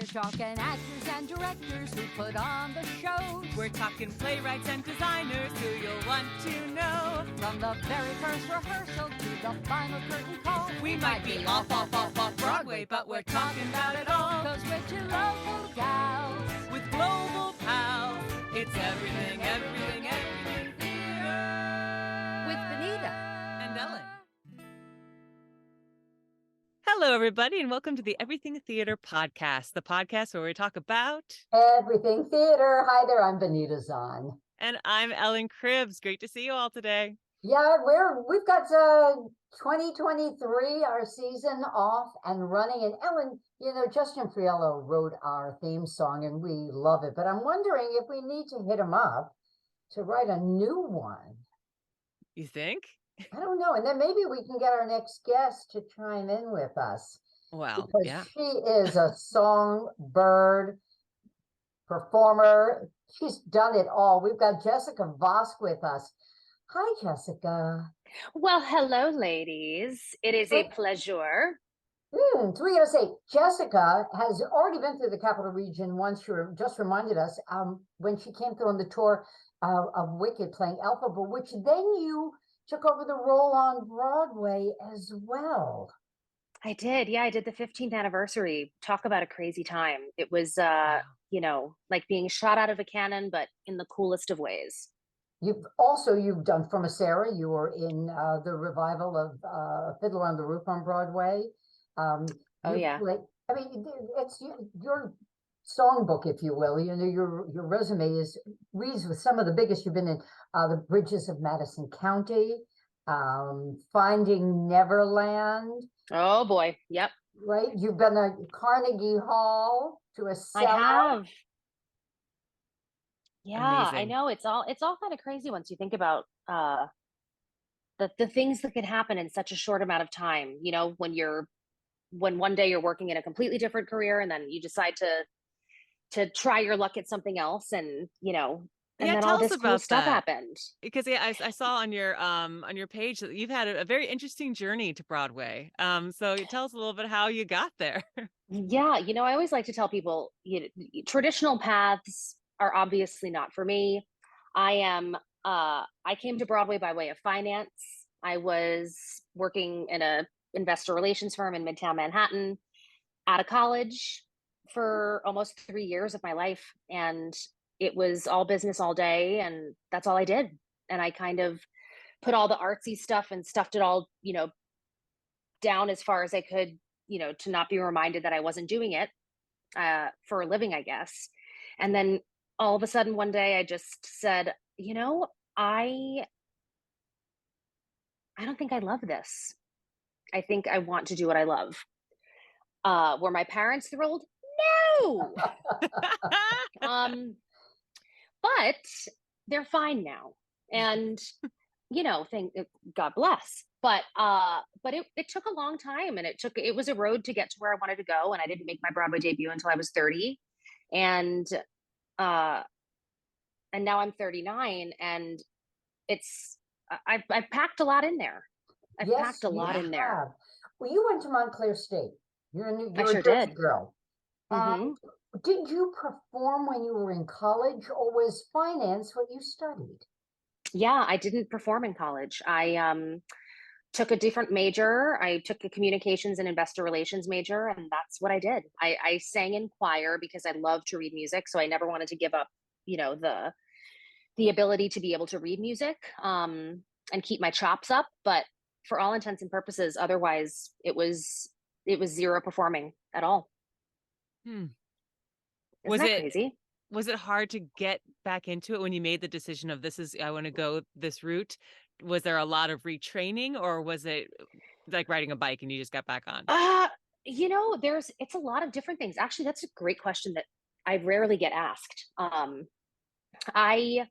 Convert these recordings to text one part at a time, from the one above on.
We're talking actors and directors who put on the shows. We're talking playwrights and designers who you'll want to know. From the very first rehearsal to the final curtain call. We might be off Broadway, but we're talking about it all. 'Cause we're two local gals with global pals. It's everything, everything, everything theater. with Benita And Ellen. Hello, everybody, and welcome to the Everything Theater podcast, the podcast where we talk about Everything Theater. Hi there, I'm Benita Zahn. And I'm Ellen Cribbs. Great to see you all today. Yeah, we've got 2023, our season off and running. And Ellen, you know, Justin Friello wrote our theme song and we love it. But I'm wondering if we need to hit him up to write a new one. You think? I don't know. And then maybe we can get our next guest to chime in with us. Well, because yeah. she is a songbird performer. She's done it all. We've got Jessica Vosk with us. Hi, Jessica. Well, hello, ladies. It is a pleasure. So we gotta say, Jessica has already been through the Capital Region once. You just reminded us when she came through on the tour of Wicked playing Elphaba, which then you took over the role on Broadway as well. I did. Yeah, I did the 15th anniversary. Talk about a crazy time. It was, you know, like being shot out of a cannon, but in the coolest of ways. You've done Fruma Sarah. You were in the revival of Fiddler on the Roof on Broadway. Oh, yeah. I mean, it's your songbook, if you will. You know, your resume reads with some of the biggest. You've been in the Bridges of Madison County, Finding Neverland. Oh boy, yep. Right, you've been at Carnegie Hall to a sellout. I have. Yeah, Amazing. I know. It's all kind of crazy once you think about the things that can happen in such a short amount of time. You know, when one day you're working in a completely different career and then you decide to try your luck at something else, and you know, and Yeah, then tell all us this cool about stuff that. happened. Because I saw on your page that you've had a very interesting journey to Broadway. So tell us a little bit how you got there. Yeah, you know, I always like to tell people, traditional paths are obviously not for me. I came to Broadway by way of finance. I was working in a investor relations firm in Midtown Manhattan out of college for almost 3 years of my life. And it was all business all day. And that's all I did. And I kind of put all the artsy stuff and stuffed it all, you know, down as far as I could, you know, to not be reminded that I wasn't doing it for a living, I guess. And then all of a sudden one day I just said, you know, I don't think I love this. I think I want to do what I love. Were my parents thrilled? No. But they're fine now. And, you know, God bless. But it took a long time, and it was a road to get to where I wanted to go. And I didn't make my Broadway debut until I was 30. And now I'm 39, and I've packed a lot in there. I've packed a lot in there. Well, you went to Montclair State. You're I a sure Jersey did. girl. Mhm. Did you perform when you were in college, or was finance what you studied? Yeah, I didn't perform in college. I took a different major. I took a communications and investor relations major, and that's what I did. I sang in choir because I love to read music, so I never wanted to give up, you know, the ability to be able to read music and keep my chops up. But for all intents and purposes, otherwise, it was zero performing at all. Isn't that crazy? Was it hard to get back into it when you made the decision of I want to go this route? Was there a lot of retraining, or was it like riding a bike and you just got back on? You know, it's a lot of different things. Actually, that's a great question that I rarely get asked. I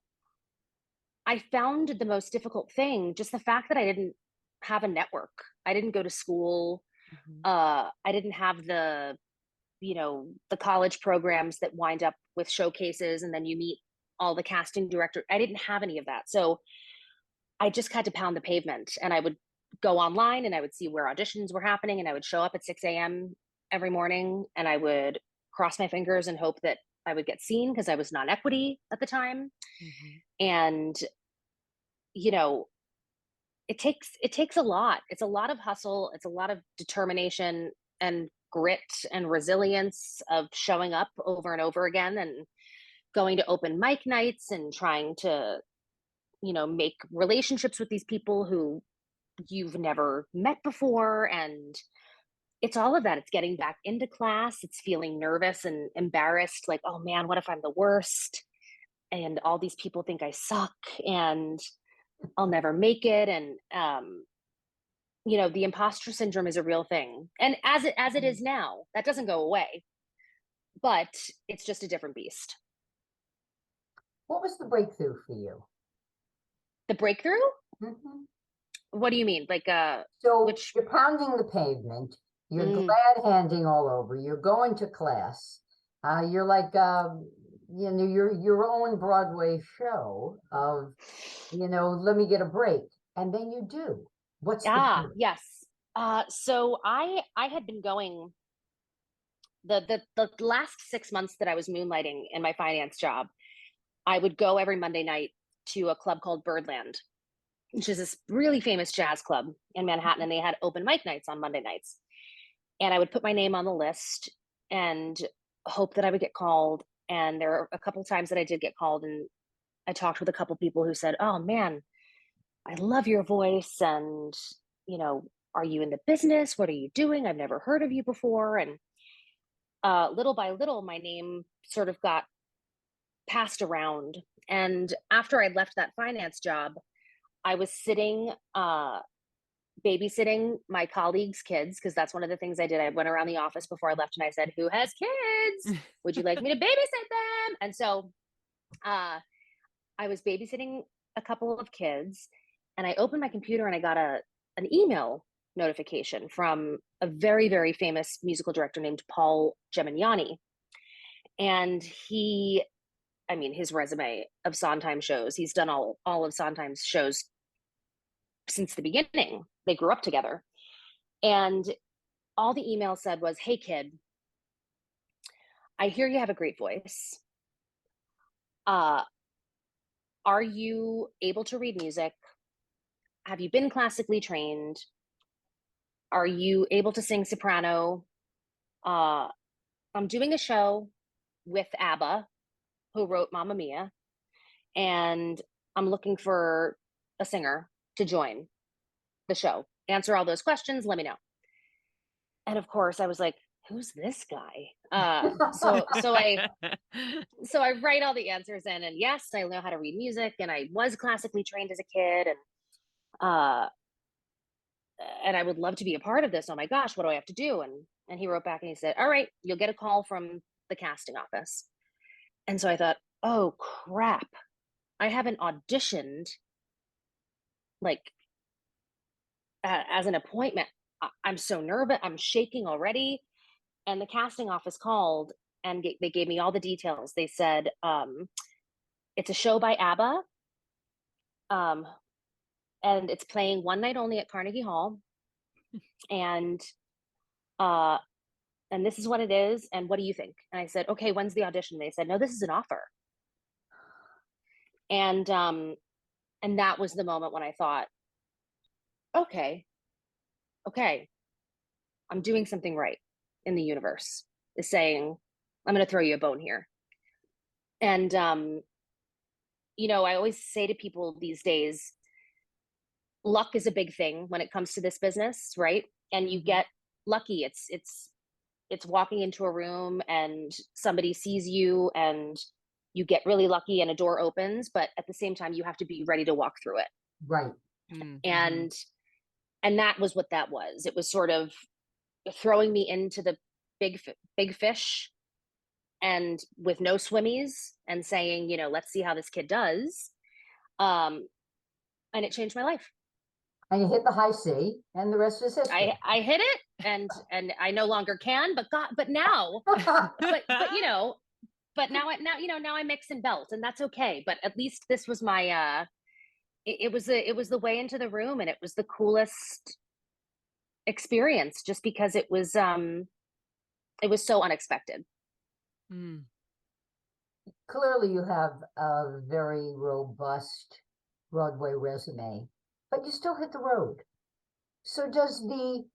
found the most difficult thing just the fact that I didn't have a network. I didn't go to school. I didn't have the college programs that wind up with showcases and then you meet all the casting directors. I didn't have any of that. So I just had to pound the pavement, and I would go online and I would see where auditions were happening, and I would show up at 6 a.m. every morning, and I would cross my fingers and hope that I would get seen because I was non-equity at the time. And, you know, it takes a lot. It's a lot of hustle. It's a lot of determination and grit and resilience of showing up over and over again and going to open mic nights and trying to, you know, make relationships with these people who you've never met before. And it's all of that. It's getting back into class. It's feeling nervous and embarrassed. Like, oh man, what if I'm the worst? And all these people think I suck and I'll never make it. And, you know, the imposter syndrome is a real thing. And as it is now, that doesn't go away, but it's just a different beast. What was the breakthrough for you? The breakthrough? Mm-hmm. What do you mean? Like, so you're pounding the pavement, you're glad handing all over, you're going to class, you're like, you know, your own Broadway show of, you know, let me get a break. And then you do. What's the break? Yes. So I had been going the last 6 months that I was moonlighting in my finance job. I would go every Monday night to a club called Birdland, which is this really famous jazz club in Manhattan. And they had open mic nights on Monday nights. And I would put my name on the list and hope that I would get called. And there were a couple times that I did get called, and I talked with a couple people who said, oh man, I love your voice. And, you know, are you in the business? What are you doing? I've never heard of you before. And little by little, my name sort of got passed around. And after I left that finance job, I was sitting, babysitting my colleagues' kids, because that's one of the things I did. I went around the office before I left and I said, who has kids? Would you like me to babysit them? And so I was babysitting a couple of kids, and I opened my computer and I got an email notification from a very, very famous musical director named Paul Gemignani. And his resume of Sondheim shows, he's done all of Sondheim's shows since the beginning. They grew up together. And all the email said was, hey kid, I hear you have a great voice. Are you able to read music? Have you been classically trained? Are you able to sing soprano? I'm doing a show with ABBA, who wrote Mamma Mia, and I'm looking for a singer to join the show. Answer all those questions, let me know. And of course I was like, who's this guy? So I write all the answers in, and yes, I know how to read music, and I was classically trained as a kid, and I would love to be a part of this. Oh my gosh, what do I have to do? And he wrote back and he said, all right, you'll get a call from the casting office. And so I thought, oh crap, I haven't auditioned like as an appointment. I'm so nervous. I'm shaking already. And the casting office called and they gave me all the details. They said, it's a show by ABBA. And it's playing one night only at Carnegie Hall. And this is what it is. And what do you think? And I said, okay, when's the audition? They said, no, this is an offer. And that was the moment when I thought, okay, I'm doing something right in the universe, is saying, I'm going to throw you a bone here. And, you know, I always say to people these days, luck is a big thing when it comes to this business, right? And you get lucky. It's walking into a room and somebody sees you and you get really lucky and a door opens, but at the same time, you have to be ready to walk through it. Right. And that was what that was. It was sort of throwing me into the big fish and with no swimmies and saying, you know, let's see how this kid does. And it changed my life. And you hit the high C, and the rest is history. I hit it, and I no longer can. But now, now I mix and belt, and that's okay. But at least this was my it was the way into the room, and it was the coolest experience, just because it was so unexpected. Mm. Clearly you have a very robust Broadway resume, but you still hit the road. So does the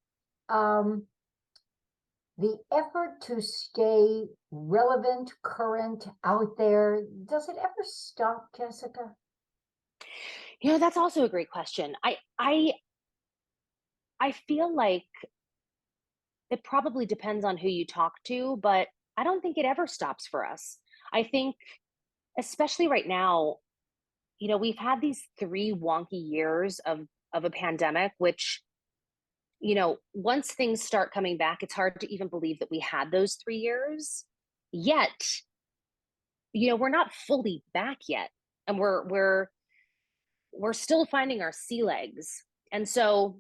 effort to stay relevant, current, out there, does it ever stop, Jessica? You know, that's also a great question. I feel like it probably depends on who you talk to, but I don't think it ever stops for us. I think, especially right now, you know, we've had these 3 wonky years of a pandemic, which, you know, once things start coming back, it's hard to even believe that we had those 3 years. Yet, you know, we're not fully back yet, and we're still finding our sea legs. And so,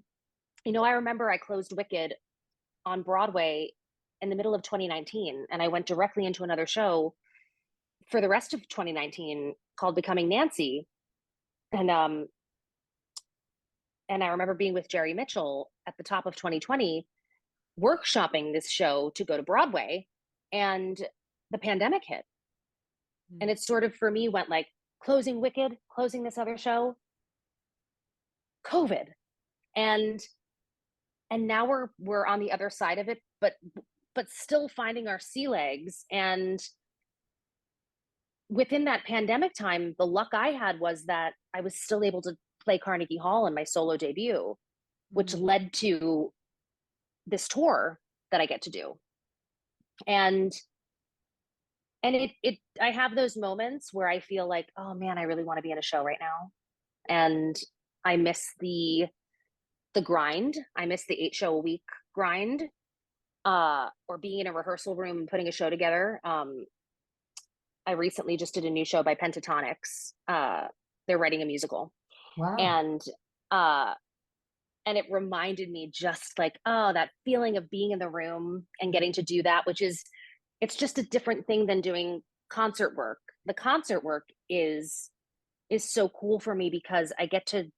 you know, I remember I closed Wicked on Broadway in the middle of 2019, and I went directly into another show for the rest of 2019 called Becoming Nancy. And and I remember being with Jerry Mitchell at the top of 2020, workshopping this show to go to Broadway, and the pandemic hit. And it sort of, for me, went like closing Wicked, closing this other show, COVID. And now we're on the other side of it, but still finding our sea legs. And within that pandemic time, the luck I had was that I was still able to play Carnegie Hall in my solo debut, which led to this tour that I get to do. And it I have those moments where I feel like, oh man, I really want to be in a show right now. And I miss the grind. I miss the 8 show a week grind, or being in a rehearsal room and putting a show together. I recently just did a new show by Pentatonics. They're writing a musical. Wow. And it reminded me just like, oh, that feeling of being in the room and getting to do that, which is, it's just a different thing than doing concert work. The concert work is so cool for me because I get to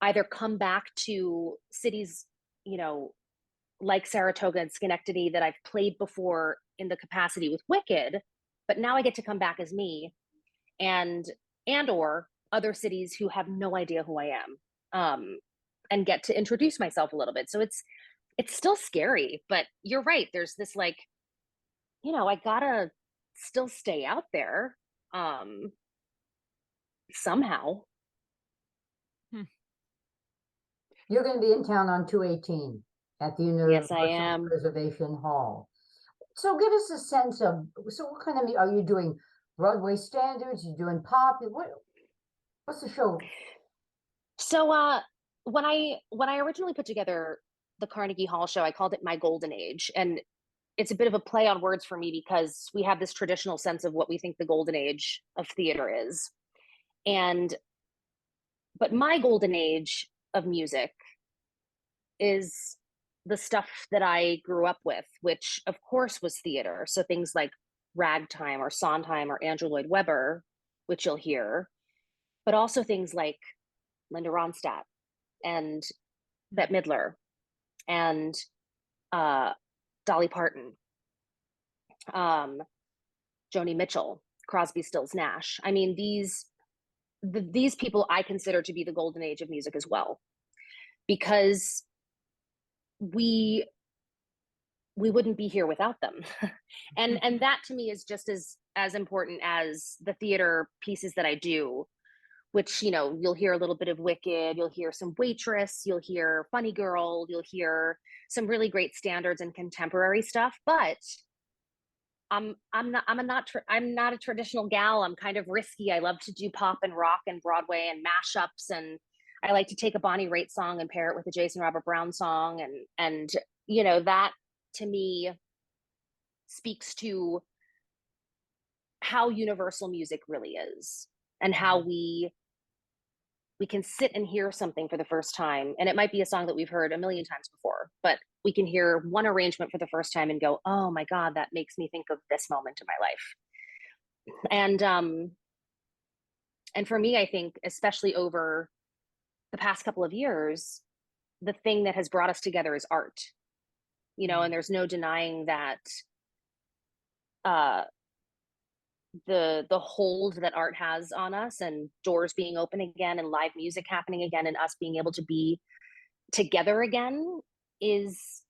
either come back to cities, you know, like Saratoga and Schenectady that I've played before in the capacity with Wicked, but now I get to come back as me, and or other cities who have no idea who I am, and get to introduce myself a little bit. So it's still scary, but you're right. There's this like, you know, I gotta still stay out there, somehow. You're going to be in town on 2/18 at the Yes, I Universal am. Preservation Hall. So give us a sense of, so what kind of, are you doing Broadway standards? You doing pop? What's the show? So when I originally put together the Carnegie Hall show, I called it my golden age. And it's a bit of a play on words for me because we have this traditional sense of what we think the golden age of theater is. But my golden age of music is the stuff that I grew up with, which of course was theater. So things like Ragtime or Sondheim or Andrew Lloyd Webber, which you'll hear, but also things like Linda Ronstadt and Bette Midler and Dolly Parton, Joni Mitchell, Crosby, Stills, Nash. I mean, these people I consider to be the golden age of music as well, because we wouldn't be here without them. and that to me is just as important as the theater pieces that I do, which, you know, you'll hear a little bit of Wicked, you'll hear some Waitress, you'll hear Funny Girl, you'll hear some really great standards and contemporary stuff. But I'm not a traditional gal. I'm kind of risky. I love to do pop and rock and Broadway and mashups, and I like to take a Bonnie Raitt song and pair it with a Jason Robert Brown song, and you know, that to me speaks to how universal music really is, and how we can sit and hear something for the first time, and it might be a song that we've heard a million times before, but we can hear one arrangement for the first time and go, oh my God, that makes me think of this moment in my life. And for me, I think, especially over the past couple of years, the thing that has brought us together is art, you know, and there's no denying that the hold that art has on us, and doors being open again and live music happening again and us being able to be together again is,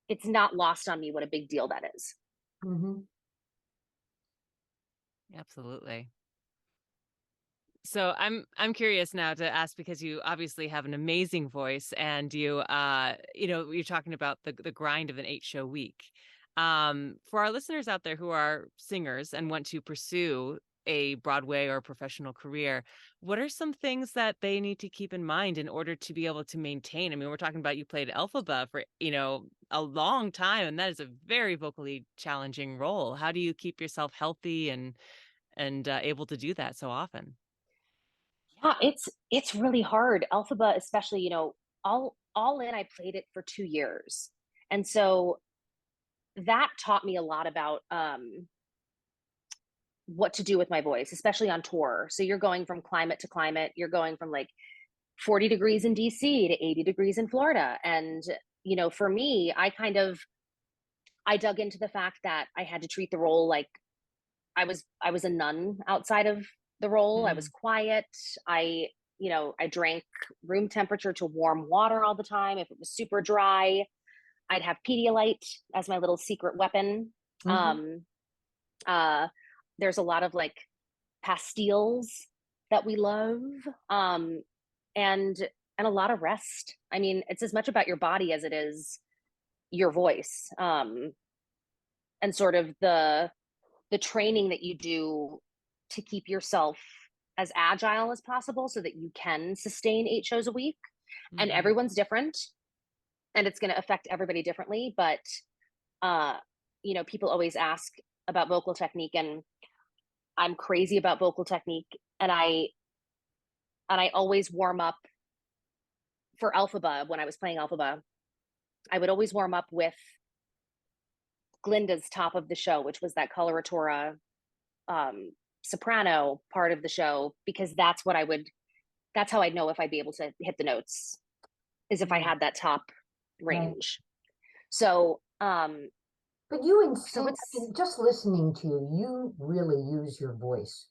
it's not lost on me what a big deal that is. Mhm. Absolutely. So I'm curious now to ask, because you obviously have an amazing voice, and you you're talking about the grind of an 8-show week. For our listeners out there who are singers and want to pursue a Broadway or professional career, what are some things that they need to keep in mind in order to be able to maintain? I mean, we're talking about, you played Elphaba for, a long time, and that is a very vocally challenging role. How do you keep yourself healthy and able to do that so often? Yeah, it's really hard. Elphaba, especially, all in, I played it for 2 years. And so that taught me a lot about what to do with my voice, especially on tour. So you're going from climate to climate, you're going from like 40 degrees in DC to 80 degrees in Florida. And, for me, I dug into the fact that I had to treat the role like I was a nun outside of the role. I was quiet. I, I drank room temperature to warm water all the time. If it was super dry, I'd have Pedialyte as my little secret weapon. Mhm. There's a lot of like pastilles that we love, and a lot of rest. I mean, it's as much about your body as it is your voice, and sort of the training that you do to keep yourself as agile as possible so that you can sustain 8 shows a week. And Mhm. everyone's different, and it's going to affect everybody differently. But people always ask about vocal technique, and I'm crazy about vocal technique, and I always warm up for Elphaba. When I was playing Elphaba, I would always warm up with Glinda's top of the show, which was that coloratura soprano part of the show, because that's how I'd know if I'd be able to hit the notes, is if I had that top Right. range. So But you so insist, I it's mean, just listening to you, you really use your voice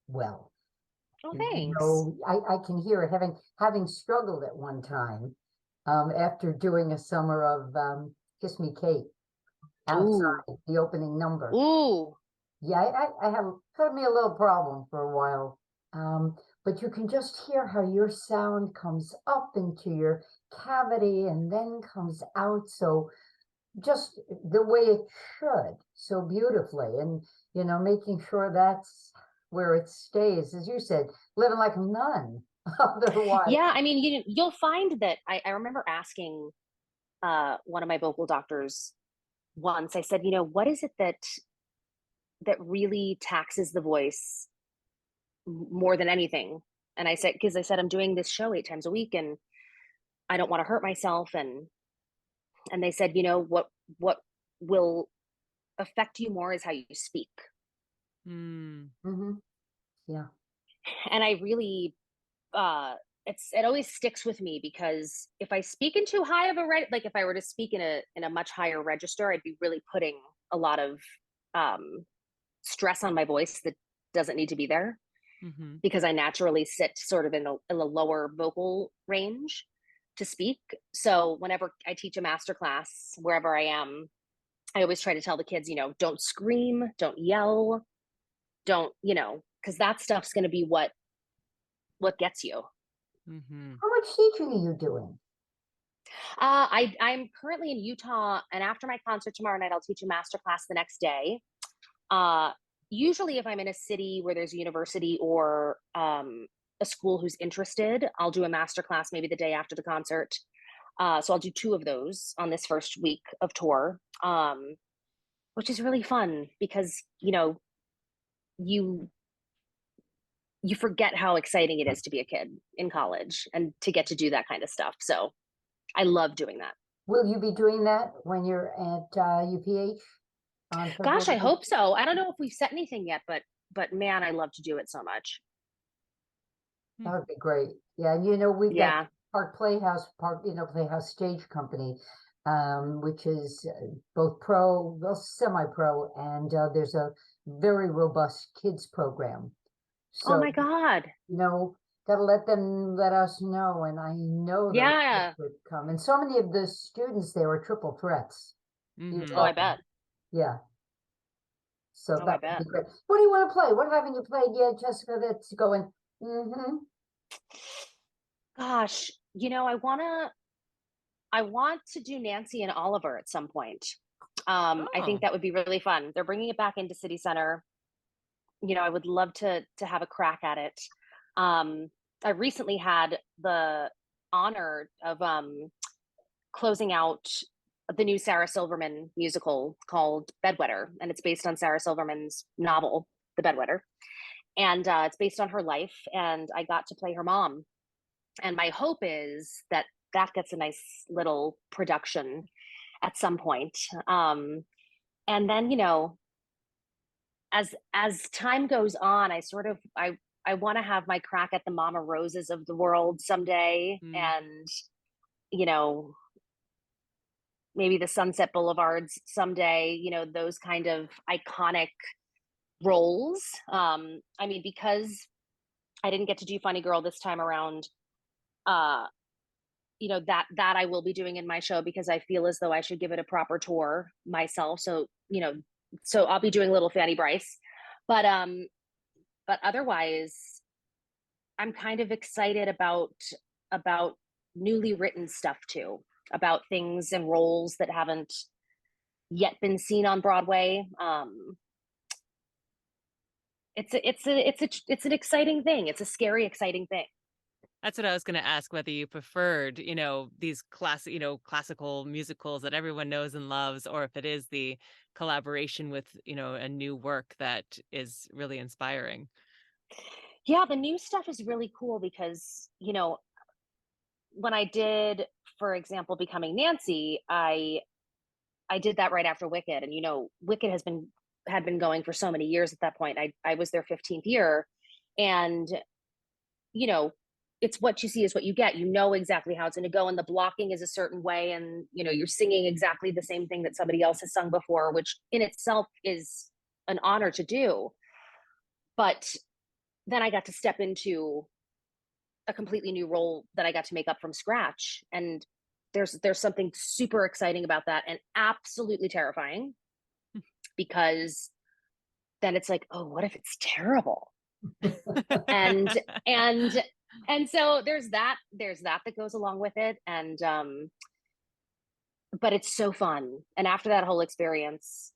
well. oh, You thanks. know, I can hear it, having struggled at one time, after doing a summer of Kiss Me Kate Ooh, outside, the opening number. ooh. Yeah, I have had me a little problem for a while. But you can just hear how your sound comes up into your cavity and then comes out. So just the way it should, so beautifully. And, making sure that's where it stays, as you said, living like a nun. Otherwise, Yeah, I mean, you'll find that I remember asking one of my vocal doctors once. I said, what is it that really taxes the voice more than anything? And I said, because I said, I'm doing this show 8 times a week, and I don't want to hurt myself. And they said, what will affect you more is how you speak. Mm. mhm, yeah. And I really, it always sticks with me, because if I speak in too high of a like if I were to speak in a much higher register, I'd be really putting a lot of stress on my voice that doesn't need to be there, Mhm. because I naturally sit sort of in a lower vocal range to speak. So whenever I teach a master class, wherever I am, I always try to tell the kids, don't scream, don't yell, don't, because that stuff's going to be what gets you. Mhm. How much teaching are you doing? I'm currently in Utah, and after my concert tomorrow night, I'll teach a master class the next day. Uh, Usually, if I'm in a city where there's a university or a school who's interested, I'll do a master class maybe the day after the concert. So I'll do 2 of those on this first week of tour, which is really fun, because you you forget how exciting it is to be a kid in college and to get to do that kind of stuff. So I love doing that. Will you be doing that when you're at UPH on Gosh, I February? hope so. I don't know if we've set anything yet, but man, I love to do it so much. That would be great. Yeah, we've got Yeah. Park Playhouse, Playhouse Stage Company. which is both pro, well, semi-pro, and there's a very robust kids program. So, Oh my God. Gotta let us know, and I know those Yeah. kids would come. And so many of the students there are triple threats. Mhm. Oh, I bet. Yeah. So Oh, I that would bet. be great. What do you want to play? What haven't you played yet, Jessica, that's going, Gosh, I want to do Nancy and Oliver at some point. I Oh. think that would be really fun. They're bringing it back into City Center. I would love to have a crack at it. I recently had the honor of closing out the new Sarah Silverman musical called Bedwetter, and it's based on Sarah Silverman's novel, The Bedwetter, and it's based on her life. And I got to play her mom, and my hope is that that gets a nice little production at some point. And then as time goes on, I want to have my crack at the Mama Roses of the world someday, and maybe the Sunset Boulevards someday. Those kind of iconic roles. Because I didn't get to do Funny Girl this time around, that I will be doing in my show, because I feel as though I should give it a proper tour myself. So I'll be doing Little Fanny Bryce, but otherwise I'm kind of excited about newly written stuff too, about things and roles that haven't yet been seen on Broadway. It's an exciting thing. It's a scary, exciting thing. That's what I was going to ask, whether you preferred, these classical musicals that everyone knows and loves, or if it is the collaboration with, a new work that is really inspiring. Yeah, the new stuff is really cool because, when I did, for example, Becoming Nancy, I did that right after Wicked. And, Wicked had been going for so many years at that point. I was their 15th year. And, it's what you see is what you get. You know exactly how it's going to go, and the blocking is a certain way, and you're singing exactly the same thing that somebody else has sung before, which in itself is an honor to do. But then I got to step into a completely new role that I got to make up from scratch, and there's something super exciting about that, and absolutely terrifying, because then it's like, oh, what if it's terrible? and so there's that goes along with it. And but it's so fun. And after that whole experience,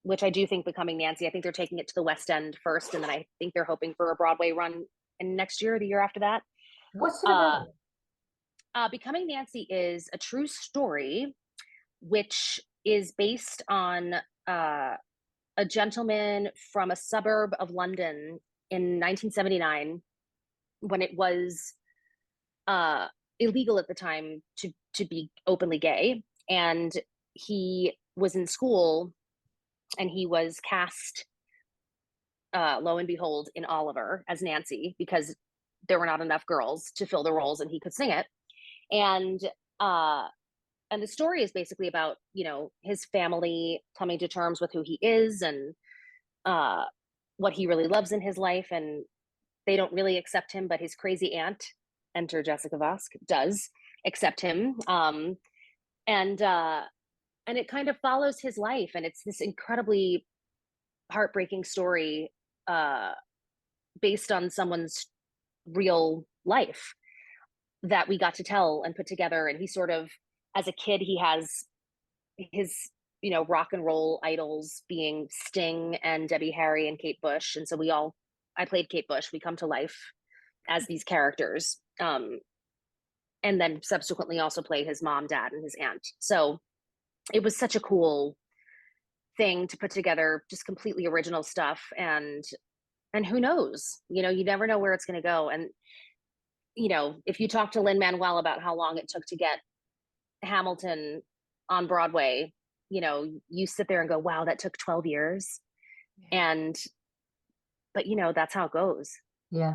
which I do think Becoming Nancy, I think they're taking it to the West End first, and then I think they're hoping for a Broadway run in next year or the year after that. What's it about? Becoming Nancy is a true story, which is based on a gentleman from a suburb of London in 1979, when it was illegal at the time to be openly gay. And he was in school, and he was cast, lo and behold, in Oliver as Nancy, because there were not enough girls to fill the roles, and he could sing it. And the story is basically about, his family coming to terms with who he is, and what he really loves in his life. And they don't really accept him, but his crazy aunt, enter Jessica Vosk, does accept him. And it kind of follows his life, and it's this incredibly heartbreaking story based on someone's real life that we got to tell and put together. And he sort of, as a kid, he has his rock and roll idols being Sting and Debbie Harry and Kate Bush, and so I played Kate Bush. We come to life as these characters, and then subsequently also play his mom, dad, and his aunt. So it was such a cool thing to put together, just completely original stuff. And who knows, you never know where it's going to go. And if you talk to Lin-Manuel about how long it took to get Hamilton on Broadway, you sit there and go, wow, that took 12 years. Yeah. But that's how it goes. Yeah.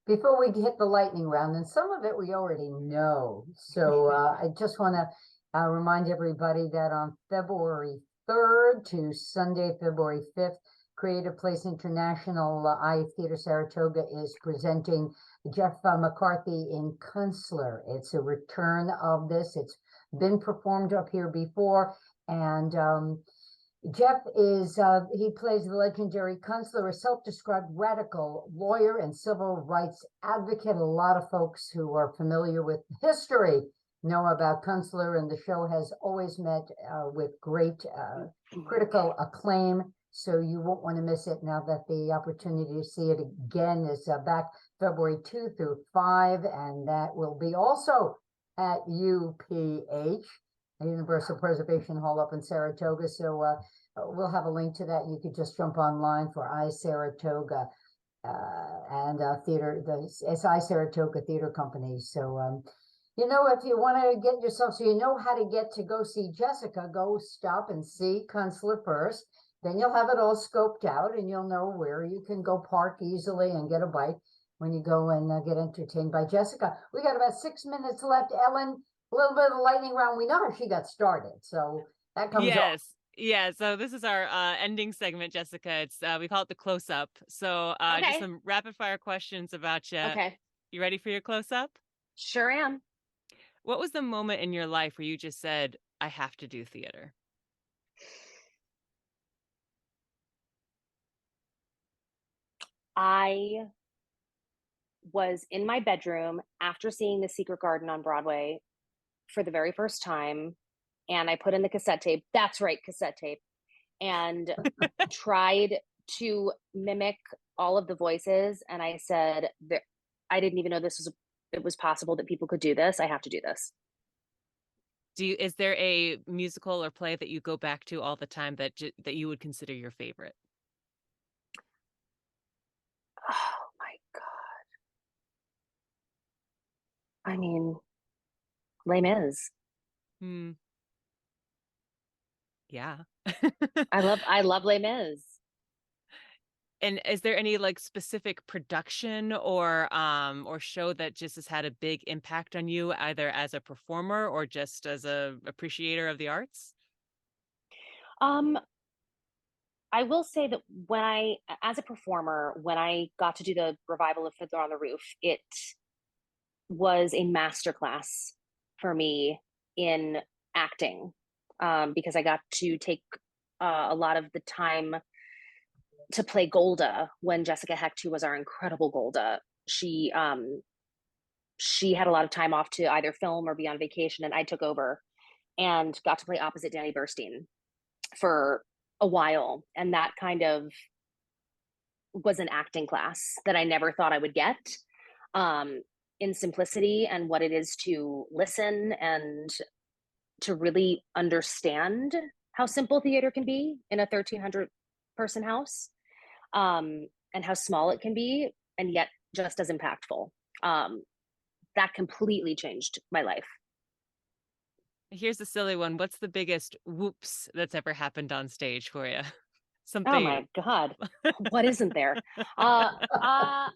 Before we hit the lightning round, and some of it we already know. So I just want to I'll remind everybody that on February 3rd to Sunday, February 5th, Creative Place International Theater Saratoga is presenting Jeff McCarthy in Kunstler. It's a return of this. It's been performed up here before, and Jeff is, he plays the legendary Kunstler, a self-described radical lawyer and civil rights advocate. A lot of folks who are familiar with history know about Kunstler, and the show has always met with great critical acclaim. So you won't want to miss it now that the opportunity to see it again is back February 2 through 5, and that will be also at UPH, Universal Preservation Hall up in Saratoga. So we'll have a link to that. You could just jump online for iSaratoga and theater, the SI Saratoga Theater Company. So, you know, if you want to get yourself, so you know how to get to go see Jessica, go stop and see Kunstler first. Then you'll have it all scoped out, and you'll know where you can go park easily and get a bite when you go and get entertained by Jessica. We got about 6 minutes left. Ellen, a little bit of the lightning round. We know how she got started, so that comes off. Yeah, so this is our ending segment, Jessica. It's we call it the close-up. So just some rapid-fire questions about you. Okay. You ready for your close-up? Sure am. What was the moment in your life where you just said, I have to do theater? I was in my bedroom after seeing The Secret Garden on Broadway for the very first time, and I put in the cassette tape. That's right, cassette tape. And tried to mimic all of the voices. And I said, I didn't even know it was possible that people could do this. I have to do this. Is there a musical or play that you go back to all the time that you would consider your favorite? Oh my God. I mean, Les Mis. Yeah. I love Les Mis. And is there any like specific production or show that just has had a big impact on you, either as a performer or just as a appreciator of the arts? I will say that as a performer, when I got to do the revival of Fiddler on the Roof, it was a masterclass for me in acting, because I got to take a lot of the time to play Golda when Jessica Hecht, who was our incredible Golda, she had a lot of time off to either film or be on vacation, and I took over and got to play opposite Danny Burstein for a while. And that kind of was an acting class that I never thought I would get, in simplicity and what it is to listen and to really understand how simple theater can be in a 1,300 person house, and how small it can be, and yet just as impactful. That completely changed my life. Here's a silly one. What's the biggest whoops that's ever happened on stage for you? Something. Oh my God. What isn't there? I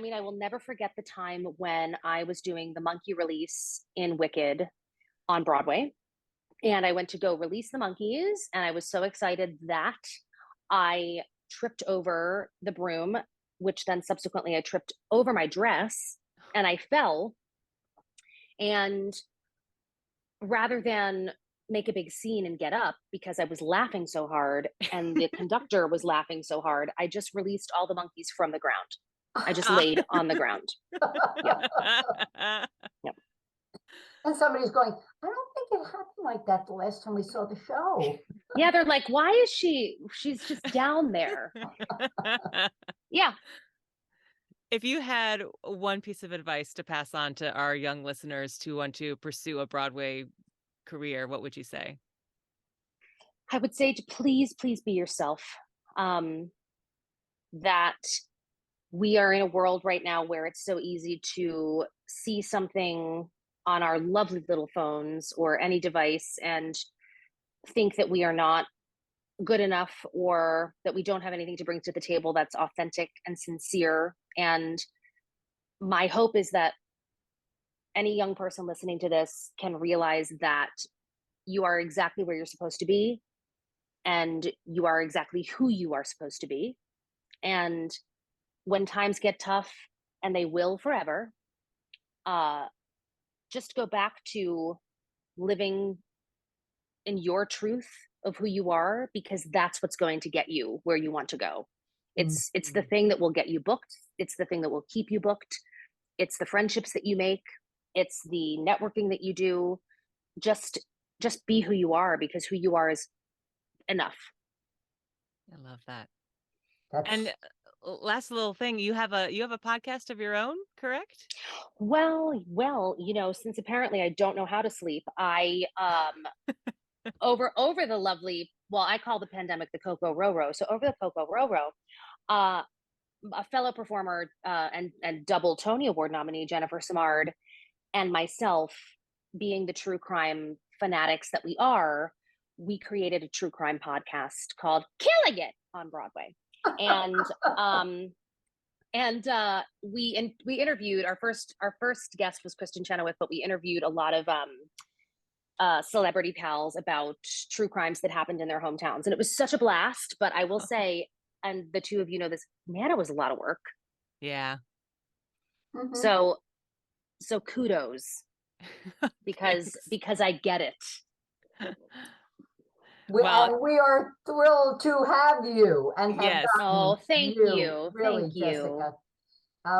mean, I will never forget the time when I was doing the monkey release in Wicked on Broadway. And I went to go release the monkeys, and I was so excited that I tripped over the broom, which then subsequently I tripped over my dress and I fell. And rather than make a big scene and get up because I was laughing so hard and the conductor was laughing so hard, I just released all the monkeys from the ground. I just laid on the ground. Yep. Yep. And somebody's going, I don't think it happened like that the last time we saw the show. Yeah, they're like, why is she's just down there? Yeah. If you had one piece of advice to pass on to our young listeners who want to pursue a Broadway career, what would you say? I would say to please be yourself. That we are in a world right now where it's so easy to see something on our lovely little phones or any device and think that we are not good enough, or that we don't have anything to bring to the table that's authentic and sincere. And my hope is that any young person listening to this can realize that you are exactly where you're supposed to be, and you are exactly who you are supposed to be. And when times get tough, and they will forever, just go back to living in your truth of who you are, because that's what's going to get you where you want to go. It's the thing that will get you booked. It's the thing that will keep you booked. It's the friendships that you make. It's the networking that you do. Just be who you are, because who you are is enough. I love that. That's And last little thing, you have a podcast of your own, correct? Well, since apparently I don't know how to sleep, I over the lovely, well, I call the pandemic the Coco Roro. So over the Coco Roro, a fellow performer and double Tony Award nominee Jennifer Simard and myself, being the true crime fanatics that we are, we created a true crime podcast called Killing It on Broadway. And we interviewed our first guest was Kristen Chenoweth, but we interviewed a lot of celebrity pals about true crimes that happened in their hometowns, and it was such a blast. But I will say, and the two of you know this, man, it was a lot of work. Yeah. Mhm. So kudos, because I get it. Well- and we are thrilled to have you and have Yes. gotten Oh, thank you. really, Thank you. Jessica.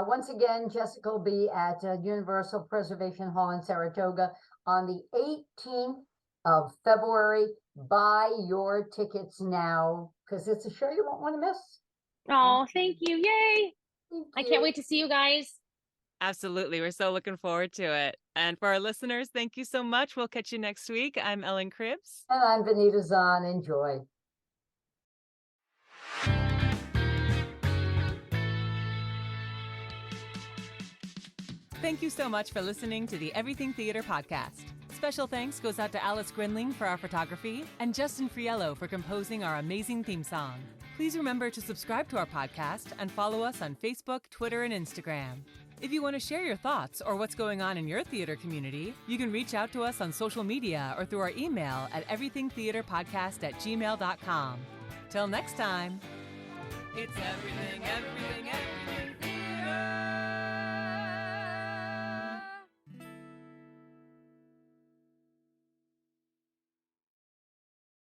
Once again, Jessica will be at Universal Preservation Hall in Saratoga on the 18th of February. Buy your tickets now, because it's a show you won't want to miss. Oh, thank you. Yay. Thank I you. can't wait to see you guys. Absolutely. We're so looking forward to it. And for our listeners, thank you so much. We'll catch you next week. I'm Ellen Cribbs. And I'm Vanita Zahn. Enjoy. Thank you so much for listening to the Everything Theater podcast. Special thanks goes out to Alice Grinling for our photography and Justin Friello for composing our amazing theme song. Please remember to subscribe to our podcast and follow us on Facebook, Twitter, and Instagram. If you want to share your thoughts or what's going on in your theater community, you can reach out to us on social media or through our email at everythingtheaterpodcast@gmail.com. Till next time, it's everything, everything, everything.